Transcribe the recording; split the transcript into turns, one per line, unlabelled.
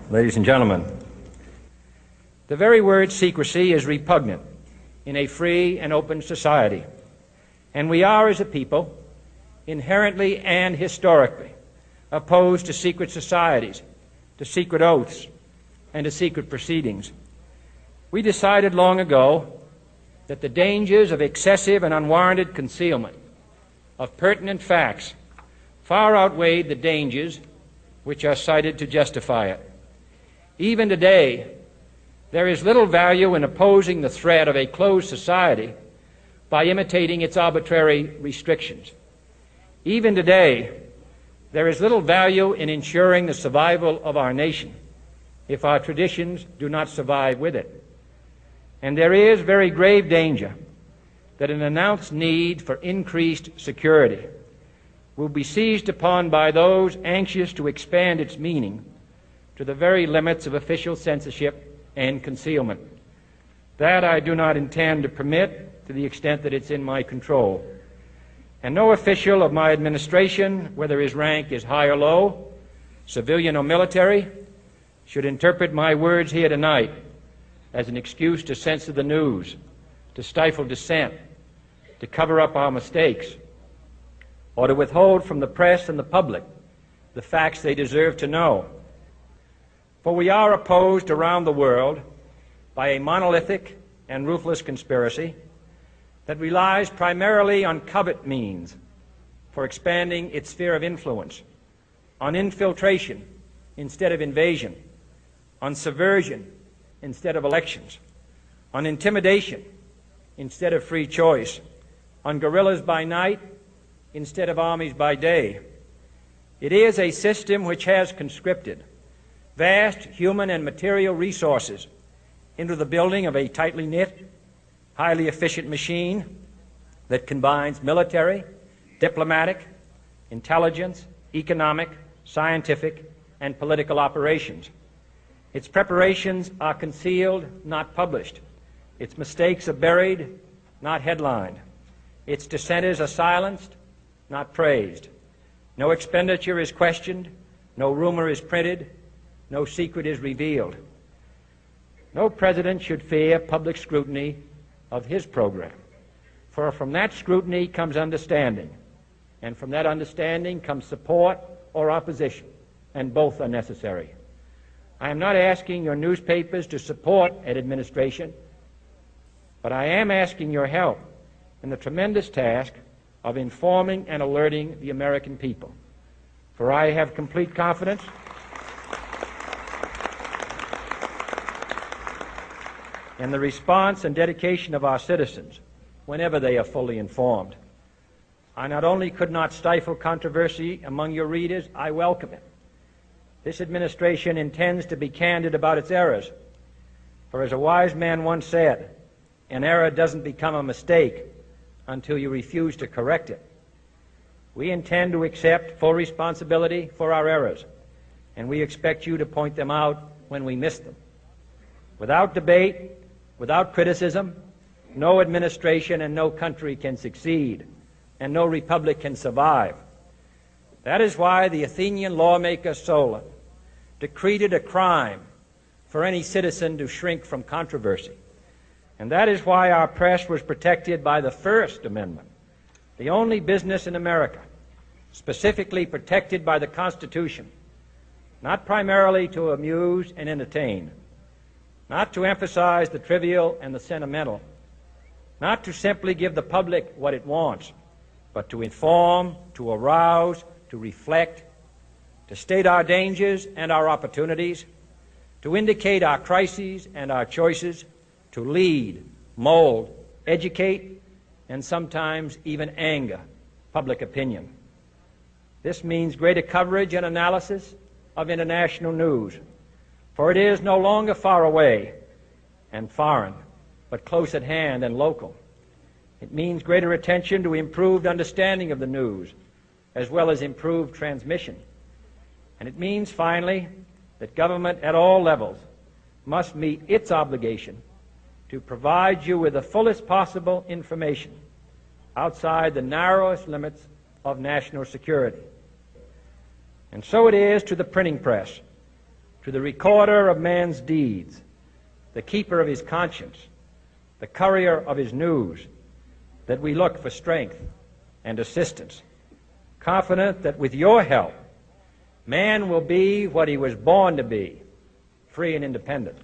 Ladies and gentlemen, the very word secrecy is repugnant in a free and open society, and we are, as a people, inherently and historically opposed to secret societies, to secret oaths, and to secret proceedings. We decided long ago that the dangers of excessive and unwarranted concealment of pertinent facts far outweighed the dangers which are cited to justify it. Even today, there is little value in opposing the threat of a closed society by imitating its arbitrary restrictions. Even today, there is little value in ensuring the survival of our nation if our traditions do not survive with it. And there is very grave danger that an announced need for increased security will be seized upon by those anxious to expand its meaning to the very limits of official censorship and concealment. That I do not intend to permit to the extent that it's in my control. And no official of my administration, whether his rank is high or low, civilian or military, should interpret my words here tonight as an excuse to censor the news, to stifle dissent, to cover up our mistakes, or to withhold from the press and the public the facts they deserve to know. For we are opposed around the world by a monolithic and ruthless conspiracy that relies primarily on covert means for expanding its sphere of influence, on infiltration instead of invasion, on subversion instead of elections, on intimidation instead of free choice, on guerrillas by night instead of armies by day. It is a system which has conscripted vast human and material resources into the building of a tightly knit, highly efficient machine that combines military, diplomatic, intelligence, economic, scientific, and political operations. Its preparations are concealed, not published. Its mistakes are buried, not headlined. Its dissenters are silenced, not praised. No expenditure is questioned, no rumor is printed, no secret is revealed. No president should fear public scrutiny of his program, for from that scrutiny comes understanding, and from that understanding comes support or opposition, and both are necessary. I am not asking your newspapers to support an administration, but I am asking your help in the tremendous task of informing and alerting the American people. For I have complete confidence in the response and dedication of our citizens whenever they are fully informed. I not only could not stifle controversy among your readers, I welcome it. This administration intends to be candid about its errors. For as a wise man once said, an error doesn't become a mistake until you refuse to correct it. We intend to accept full responsibility for our errors, and we expect you to point them out when we miss them. Without debate, without criticism, no administration and no country can succeed, and no republic can survive. That is why the Athenian lawmaker Solon decreed it a crime for any citizen to shrink from controversy. And that is why our press was protected by the First Amendment, the only business in America specifically protected by the Constitution, not primarily to amuse and entertain, not to emphasize the trivial and the sentimental, not to simply give the public what it wants, but to inform, to arouse, to reflect, to state our dangers and our opportunities, to indicate our crises and our choices, to lead, mold, educate, and sometimes even anger public opinion. This means greater coverage and analysis of international news, for it is no longer far away and foreign, but close at hand and local. It means greater attention to improved understanding of the news, as well as improved transmission. And it means, finally, that government at all levels must meet its obligation to provide you with the fullest possible information outside the narrowest limits of national security. And so it is to the printing press, to the recorder of man's deeds, the keeper of his conscience, the courier of his news, that we look for strength and assistance, confident that with your help, man will be what he was born to be, free and independent.